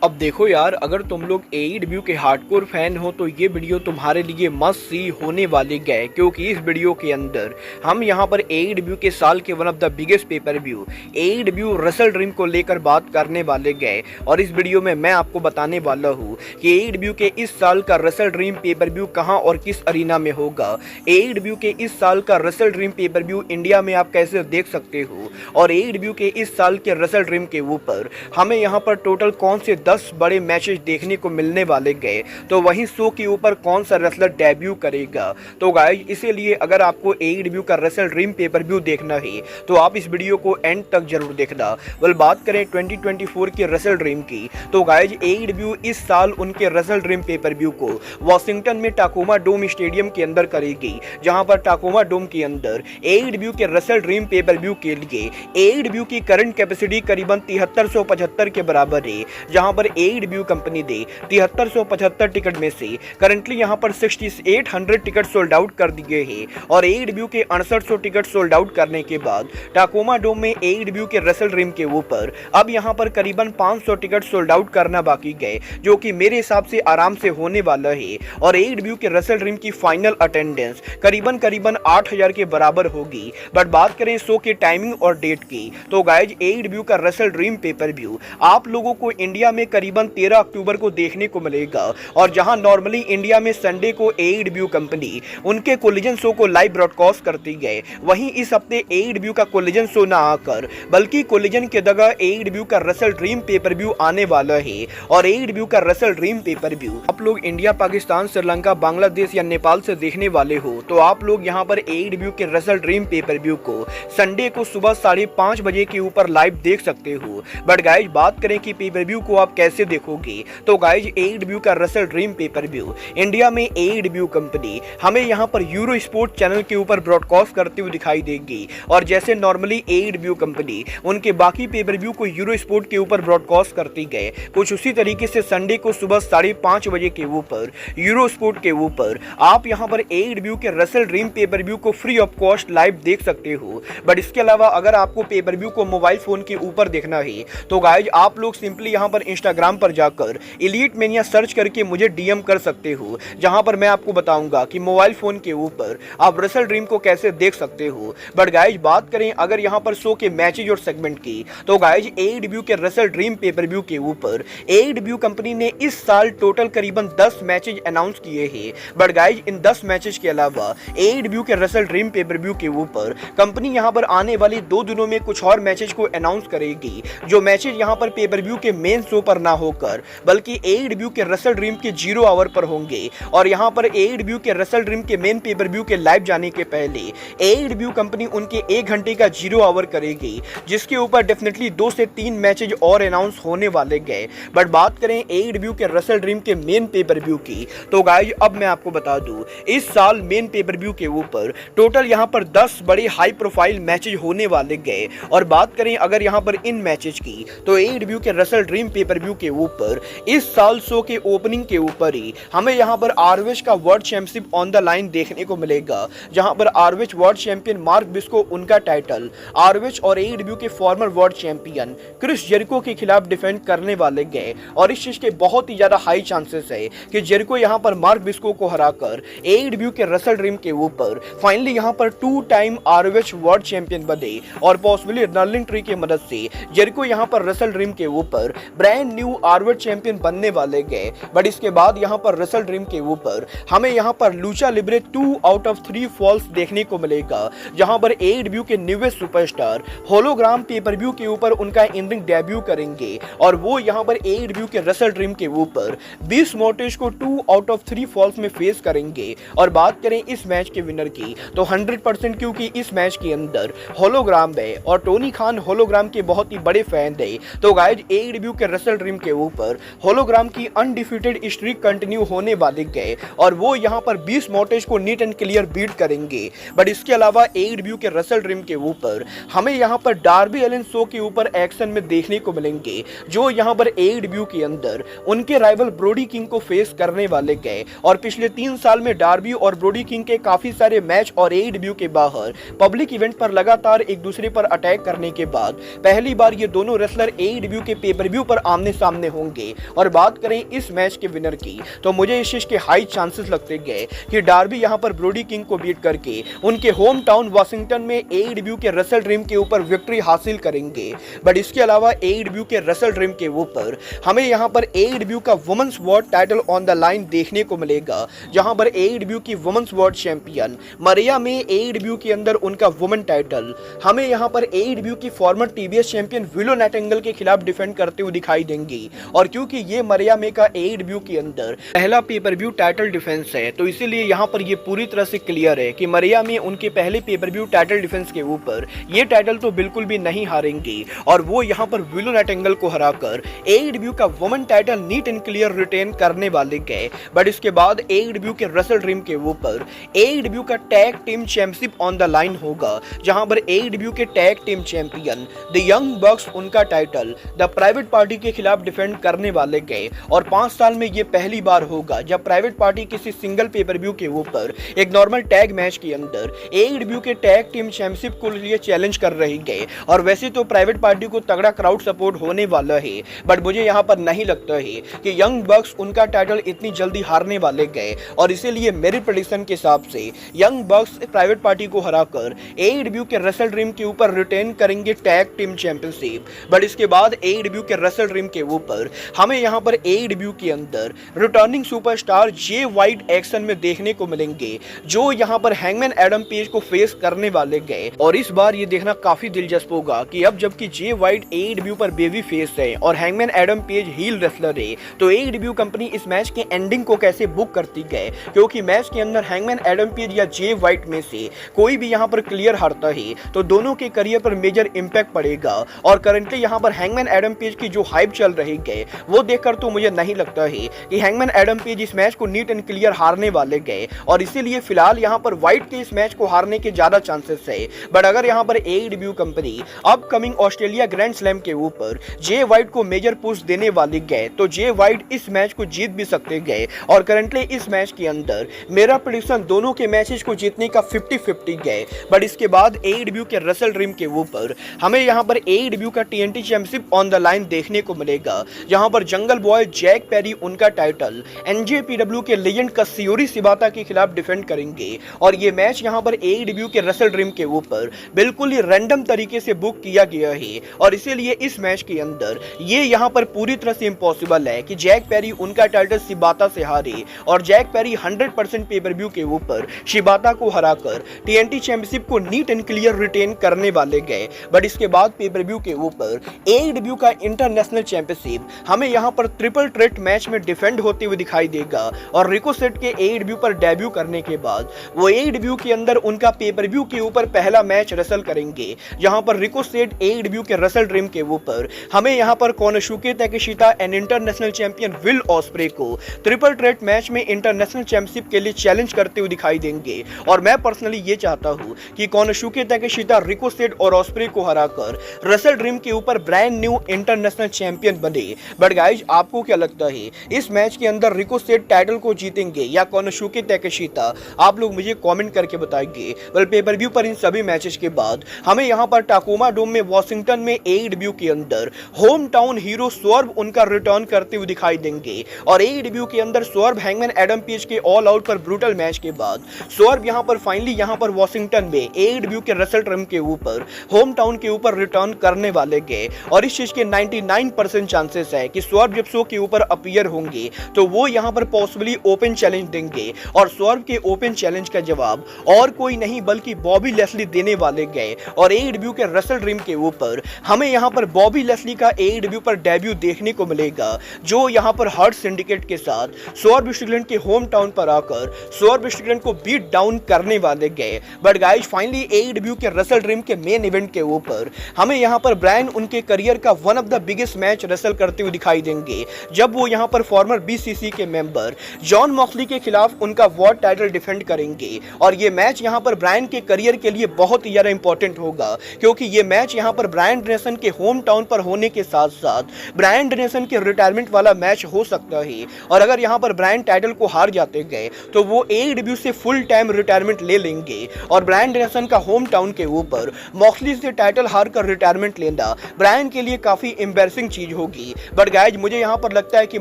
अब देखो यार, अगर तुम लोग एईडब्ल्यू के हार्डकोर फैन हो तो ये वीडियो तुम्हारे लिए मस्ट सी होने वाली है, क्योंकि इस वीडियो के अंदर हम यहाँ पर एईडब्ल्यू के साल के one of the biggest pay per view AEW wrestle dream को लेकर बात करने वाले गए। और इस वीडियो में मैं आपको बताने वाला हूँ कि एईडब्ल्यू के इस साल का रेसल ड्रीम पेपर व्यू कहाँ और किस अरीना में होगा। एईडब्ल्यू के इस साल का wrestle dream pay per view India में आप कैसे देख सकते हो, और एईडब्ल्यू के इस साल के रेसल ड्रीम के ऊपर हमें यहाँ पर टोटल कौन से 10 बड़े मैचेस देखने को मिलने वाले गए, तो वहीं शो के ऊपर कौन सा रेसलर डेब्यू करेगा। तो गाइस, इसीलिए अगर आपको एईडब्ल्यू का रेसल ड्रीम पेपर व्यू देखना है तो आप इस वीडियो को एंड तक जरूर देखना। वेल, बात करें 2024 के रेसल ड्रीम की, तो गाइस एईडब्ल्यू इस साल उनके रेसल ड्रीम पेपर व्यू को वॉशिंगटन में टाकोमा डोम स्टेडियम के अंदर करेगी, जहां पर टाकोमा डोम के अंदर एईडब्ल्यू के रेसल ड्रीम पेपर व्यू के लिए एईडब्ल्यू की करंट कैपेसिटी करीबन 7375 के बराबर है, जहां पर एईडब्ल्यू कंपनी ने 7375 टिकट में से करंटली यहां पर 6800 टिकट सोल्ड आउट कर दिए हैं। और एईडब्ल्यू के 6800 टिकट सोल्ड आउट करने के बाद टाकोमा डोम में एईडब्ल्यू के रेसल ड्रीम के ऊपर अब यहां पर करीबन 500 टिकट सोल्ड आउट करना बाकी गए, जो कि मेरे हिसाब से आराम से होने वाला है। और एईडब्ल्यू के रेसल ड्रीम की फाइनल अटेंडेंस करीबन 8000 के बराबर होगी। बट बात करें शो के टाइमिंग और डेट की, तो गाइज एईडब्ल्यू का रेसल ड्रीम पेपर व्यू आप लोगों को इंडिया में करीबन 13 अक्टूबर को देखने को मिलेगा। और जहां नॉर्मली इंडिया में संडे को एईडब्ल्यू कंपनी उनके कोलिजन शो को लाइव ब्रॉडकास्ट करती है, वहीं इस हफ्ते एईडब्ल्यू का कोलिजन शो ना आकर बल्कि कोलिजन के जगह एईडब्ल्यू का रेसल ड्रीम पेपर व्यू आने वाला है। और एईडब्ल्यू का रेसल ड्रीम पेपर व्यू आप लोग इंडिया, पाकिस्तान, श्रीलंका, बांग्लादेश या नेपाल से देखने वाले हो तो आप लोग यहां पर एईडब्ल्यू के रेसल ड्रीम पेपर व्यू को संडे को सुबह 5:30 बजे के ऊपर लाइव देख सकते हो। बट गाइज, बात करें कि पेपर व्यू को आप कैसे देखोगे, तो गाइज एईडब्ल्यू का wrestle dream pay per view India में एईडब्ल्यू कंपनी हमें यहां पर यूरो स्पोर्ट चैनल के ऊपर ब्रॉडकास्ट करते हुए दिखाई देगी। और जैसे नॉर्मली एईडब्ल्यू कंपनी उनके बाकी पेपर व्यू को यूरो स्पोर्ट के ऊपर ब्रॉडकास्ट करती गए, कुछ उसी तरीके से संडे को सुबह 5:30 बजे के ऊपर यूरो स्पोर्ट के ऊपर आप यहां पर एईडब्ल्यू के रेसल ड्रीम पेपर व्यू को फ्री ऑफ कॉस्ट लाइव देख सकते हो। बट इसके अलावा अगर आपको पेपर व्यू को मोबाइल फोन के ऊपर देखना है तो गाइज आप लोग सिंपली यहां पर इंस्टाग्राम पर जाकर एलीट मेनिया सर्च करके मुझे डीएम कर सकते हो, जहां पर मैं आपको बताऊंगा कि मोबाइल फोन के ऊपर आप रेसल ड्रीम को कैसे देख सकते हो। बट गाइज, बात करें अगर यहां पर शो के मैचेज और सेगमेंट की, तो गाइज एईडब्ल्यू के रेसल ड्रीम पेपर व्यू के ऊपर एईडब्ल्यू कंपनी ने इस साल टोटल करीबन 10 मैचेज अनाउंस किए हैं। बट गाइज, इन 10 मैचेज के अलावा एईडब्ल्यू के रेसल ड्रीम पेपर व्यू के ऊपर कंपनी यहां पर आने वाली 2 दिनों में कुछ और मैचेज को अनाउंस करेगी, जो मैचेज यहां पर पेपर व्यू के मेन शो पर ना होकर बल्कि एईडब्ल्यू के रेसल ड्रीम के 0 आवर पर होंगे। और यहां पर एईडब्ल्यू के रेसल ड्रीम के मेन पेपर व्यू के लाइव जाने के पहले एईडब्ल्यू कंपनी उनके 1 घंटे का 0 आवर करेगी, जिसके ऊपर डेफिनेटली 2 से 3 मैचेज और अनाउंस होने वाले गए। बट बात करें एईडब्ल्यू के रेसल ड्रीम के मेन पेपर व्यू की, तो गाइज अब मैं आपको बता दूं इस साल मेन पेपर व्यू के ऊपर टोटल यहां पर 10 बड़े हाई प्रोफाइल मैचेज होने वाले गए। और बात करें अगर यहां पर इन मैचेज की, तो एईडब्ल्यू के रेसल ड्रीम पेपर व्यू के ऊपर इस साल शो के ओपनिंग के ऊपर ही हमें यहां पर आरओएच का world championship on the line देखने को मिलेगा, जहां पर ROH world champion Mark Briscoe उनका टाइटल आरओएच और एईडब्ल्यू के former world champion Chris Jericho के खिलाफ डिफेंड करने वाले गए। और इस चीज के बहुत ही ज्यादा हाई चांसेस है कि जेरिको यहां पर मार्क बिस्को को हराकर एईडब्ल्यू के रेसल ड्रीम के ऊपर फाइनली यहां पर 2 टाइम आरओएच वर्ल्ड चैंपियन बने। और पॉसिबली नर्लिंग ट्री की मदद से जेरिको यहां पर रेसल ड्रीम के ऊपर ब्रांड न्यू आरओएच चैंपियन बनने वाले गए। बट इसके बाद यहां पर रेसल ड्रीम के ऊपर हमें यहां पर Lucha Libre 2 out of 3 falls देखने को मिलेगा, जहां पर एईडब्ल्यू के newest superstar Hologram pay per view के ऊपर उनका इंडिंग डेब्यू करेंगे। और वो यहां पर एईडब्ल्यू के रेसल ड्रीम के ऊपर 20 मोर्टेज को 2 आउट ऑफ 3 फॉल्स में फेस करेंगे। और बात करें इस मैच के विनर की, तो 100% क्योंकि इस मैच के अंदर होलोग्राम है और टोनी खान होलोग्राम के बहुत ही बड़े फैन है। तो गाइज एईडब्ल्यू के रेसल ड्रीम के ऊपर होलोग्राम की अनडिफीटेड स्ट्रीक कंटिन्यू होने वाले गए, और वो यहां पर 20 मोर्टेज को नीट एंड क्लियर बीट करेंगे। बट इसके अलावा एईडब्ल्यू के रेसल ड्रीम के ऊपर हमें यहां पर डार्बी एलिन शो के ऊपर एक्शन में देखने को मिलेंगे, जो यहां पर एईडब्ल्यू के अंदर उनके राइवल ब्रोडी किंग को फेस करने वाले गए। और पिछले 3 साल में डार्बी और ब्रोडी किंग के काफी सारे मैच और एईडब्ल्यू के बाहर पब्लिक इवेंट पर लगातार एक दूसरे पर अटैक करने के बाद पहली बार ये दोनों रेसलर एईडब्ल्यू के पेपर व्यू पर आमने आमने सामने होंगे। और बात करें इस मैच के विनर की तो मुझे इस चीज के हाई चांसेस लगते गए कि डार्बी यहां पर ब्रोडी किंग को बीट करके उनके होम टाउन वाशिंगटन में एईडब्ल्यू के रसल ड्रीम के ऊपर विक्ट्री हासिल करेंगे। बट इसके अलावा एईडब्ल्यू के रसल ड्रीम के ऊपर हमें यहां पर एईडब्ल्यू का women's world title on the line देखने को मिलेगा, जहां पर एईडब्ल्यू की वुमेन्स वर्ल्ड चैंपियन मरिया में एईडब्ल्यू के अंदर उनका वुमेन टाइटल हमें यहां पर एईडब्ल्यू की farmer TBS champion willow Nightingale के खिलाफ डिफेंड करते हुए दिखाई देंगी। और क्योंकि ये मरिया में का एईडब्ल्यू के अंदर पहला पेपर व्यू टाइटल डिफेंस है, तो इसीलिए यहां पर ये पूरी तरह से क्लियर है कि मरिया में उनके पहले पेपर व्यू टाइटल डिफेंस के ऊपर ये टाइटल तो बिल्कुल भी नहीं हारेंगी और वो यहां पर विलो नाइटिंगेल को हराकर एईडब्ल्यू का women title neat and clear retain करने वाले गए। बट इसके बाद एईडब्ल्यू के रसल ड्रीम के ऊपर एईडब्ल्यू का tag team championship on the line होगा, जहां पर एईडब्ल्यू के tag team champion the young बक्स उनका टाइटल द प्राइवेट पार्टी के खिलाफ डिफेंड करने वाले गए। और 5 साल में ये पहली बार होगा जब प्राइवेट पार्टी किसी सिंगल पेपर व्यू के ऊपर एक नॉर्मल टैग मैच के अंदर एईडब्ल्यू के टैग टीम चैंपियनशिप को लिए चैलेंज कर रही गए। और वैसे तो प्राइवेट पार्टी को तगड़ा क्राउड सपोर्ट होने वाला है, बट मुझे यहाँ पर नहीं लगता है कि यंग बक्स उनका टाइटल इतनी जल्दी हारने वाले गए। और इसीलिए मेरे प्रेडिक्शन के हिसाब से यंग बक्स प्राइवेट पार्टी को हराकर एईडब्ल्यू के रसल ड्रीम के ऊपर रिटेन करेंगे टैग टीम चैंपियनशिप। बट इसके बाद एईडब्ल्यू के रसल ड्रीम के ऊपर हमें यहाँ पर एईडब्ल्यू के अंदर रिटर्निंग सुपरस्टार जे वाइट एक्शन में देखने को मिलेंगे, जो यहाँ पर हैंगमैन एडम पेज को फेस करने वाले गए। और इस बार ये देखना काफी दिलचस्प होगा कि अब जबकि जे वाइट एईडब्ल्यू पर बेबी फेस है और Hangman Adam Page heel wrestler है, तो एईडब्ल्यू कंपनी इस मैच के एंडिंग को कैसे बुक करती गए, क्योंकि मैच के अंदर हैंगमैन एडम पेज या जे वाइट में से कोई भी यहाँ पर क्लियर हारता है तो दोनों के करियर पर मेजर इंपैक्ट पड़ेगा। और करंटली यहाँ पर हैंगमैन एडम पेज की जो हाइप चल रही है वो देखकर तो मुझे नहीं लगता है कि हैंगमैन एडम पेज इस मैच को नीट एंड क्लियर हारने वाले गए। और इसीलिए फिलहाल यहाँ पर वाइट के इस मैच को हारने के ज्यादा चांसेस है। बट अगर यहाँ पर AEW company upcoming Australia grand slam के ऊपर जे वाइट को मेजर पुश देने वाले गए तो जे वाइट इस मैच को जीत भी सकते गए। और करंटली इस मैच के अंदर मेरा प्रेडिक्शन दोनों के मैचेस को जीतने का 50-50 गए। बट इसके बाद एईडब्ल्यू के रसल ड्रीम के ऊपर हमें यहाँ पर एईडब्ल्यू का TNT championship on the line देखने को मिलेगा, जहां पर जंगल बॉय जैक पेरी उनका टाइटल एनजेपीडब्ल्यू के लेजेंड कात्सुयोरी शिबाता के खिलाफ डिफेंड करेंगे। और ये मैच यहाँ पर एईडब्ल्यू के रसल ड्रीम के ऊपर बिल्कुल ही रैंडम तरीके से बुक किया गया है। और इसीलिए इस मैच के अंदर ये यहाँ पर पूरी तरह से इम्पॉसिबल है कि जैक पेरी उनका टाइटल शिबाता से हारे। और जैक पेरी 100% पेपर व्यू के ऊपर शिबाता को हराकर टीएनटी चैंपियनशिप को नीट एंड क्लियर रिटेन करने वाले गए। बट इसके बाद पेपर व्यू के ऊपर एईडब्ल्यू का इंटरनेशनल चैंपियनशिप हमें यहाँ पर ट्रिपल थ्रेट मैच में डिफेंड होते हुए दिखाई देगा। और रिकोसेट के एईडब्ल्यू पर डेब्यू करने के बाद वो एईडब्ल्यू के अंदर उनका पेपर व्यू के ऊपर पहला मैच रसल करेंगे, जहां पर रिकोसेट एईडब्ल्यू के रसल ड्रीम के ऊपर हमें यहाँ पर Konosuke Takeshita and international champion will osprey को ट्रिपल थ्रेट मैच में इंटरनेशनल चैंपियनशिप के लिए चैलेंज करते हुए दिखाई देंगे। और मैं पर्सनली ये चाहता हूँ कि कोनोसुके ताकेशिता रिकोसेट और ऑस्प्रे को हराकर रसल ड्रीम के ऊपर ब्रांड न्यू इंटरनेशनल चैंपियन बने। बट गाइज आपको क्या लगता है इस मैच के अंदर रिकोसेट टाइटल को जीतेंगे या कोनोसुके ताकेशिता? आप लोग मुझे कमेंट करके बताएंगे। वेल पेपर व्यू पर इन सभी मैचेस के बाद हमें यहां पर टाकोमा डोम में वाशिंगटन में एईडब्ल्यू के अंदर होम टाउन हीरो स्वर्व उनका रिटर्न करते हुए दिखाई देंगे। और एईडब्ल्यू के अंदर स्वर्व हैंगमैन एडम पेज के ऑल आउट पर ब्रूटल मैच के बाद स्वर्व यहां पर फाइनली यहां पर वाशिंगटन में एईडब्ल्यू के रसल ड्रीम के ऊपर होम टाउन के ऊपर रिटर्न करने वाले गए। और इस चीज के 99% चांसेस है कि स्वर्व जब शो के ऊपर अपीयर होंगे तो वो यहां पर पॉसिबली ओपन चैलेंज देंगे। और स्वर्व के ओपन चैलेंज का जवाब और कोई नहीं बल्कि बॉबी लेस्ली देने वाले गए। और एईडब्ल्यू के रसल ड्रीम के ऊपर हमें यहां पर बॉबी लेस्ली का एईडब्ल्यू पर डेब्यू देखने को मिलेगा, जो यहां पर हर्ट सिंडिकेट के साथ स्वर्व स्ट्रिकलैंड के होम टाउन पर आकर स्वर्व स्ट्रिकलैंड को बीट डाउन करने वाले गए। बट गाइस फाइनली एईडब्ल्यू के रसल ड्रीम के मेन इवेंट के ऊपर हमें यहां पर ब्रायन उनके करियर का one of the biggest match Russell करते हुए दिखाई देंगे, जब वो यहां पर फॉर्मर बीसीसी के मेंबर जॉन मॉक्सली के खिलाफ उनका वर्ल्ड टाइटल डिफेंड करेंगे। और ये मैच यहां पर ब्रायन के करियर के लिए बहुत ही ज्यादा इंपॉर्टेंट होगा, क्योंकि ये मैच यहां पर ब्रायन डेनिसन के होम टाउन पर होने के साथ साथ ब्रायन डेनिसन के रिटायरमेंट वाला मैच हो सकता है। और अगर यहां पर ब्रायन टाइटल को हार जाते गए तो वो एईडब्ल्यू से फुल टाइम रिटायरमेंट ले लेंगे। और ब्रायन डेनिसन का होम टाउन के ऊपर मॉक्सली से टाइटल हार कर रिटायरमेंट लेना ब्रायन के लिए काफी एम्बैरसिंग चीज होगी, बट गाइज मुझे यहाँ पर लगता है कि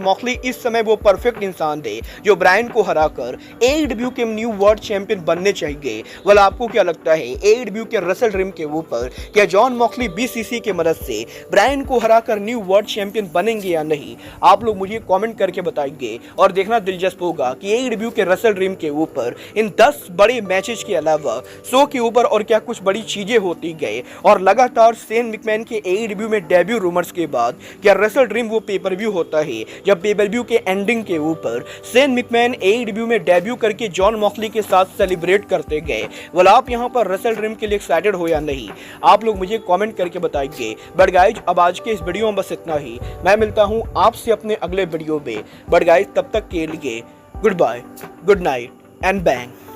मॉक्सली इस समय वो परफेक्ट इंसान थे जो ब्रायन को हराकर एडब्ल्यू के न्यू वर्ल्ड चैंपियन बनने चाहिए। वेल आपको क्या लगता है, एडब्ल्यू के रसल रिम के ऊपर क्या जॉन मॉक्सली बीसीसी की मदद से ब्रायन को हराकर न्यू वर्ल्ड चैंपियन बनेंगे या नहीं? आप लोग मुझे कमेंट करके बताइए। और देखना दिलचस्प होगा कि एडब्ल्यू के रसल रिम के ऊपर इन 10 बड़े मैचेस के अलावा शो के ऊपर और क्या कुछ बड़ी चीजें होती गए। और लगातार शेन मैकमैन के एडब्ल्यू में डेब्यू रूमर्स के बाद क्या रसल ड्रीम वो पेपर व्यू होता है जब पेपर व्यू के एंडिंग के ऊपर शेन मैकमैन एडब्ल्यू में डेब्यू करके जॉन मॉक्सली के साथ सेलिब्रेट करते गए। वेल आप यहाँ पर रसल ड्रीम के लिए एक्साइटेड हो या नहीं, आप लोग मुझे कमेंट करके बताइए। बट गाइज अब आज के इस वीडियो में बस इतना ही। मैं मिलता हूँ आपसे अपने अगले वीडियो में। बट गाइज तब तक के लिए good bye, good night and bang.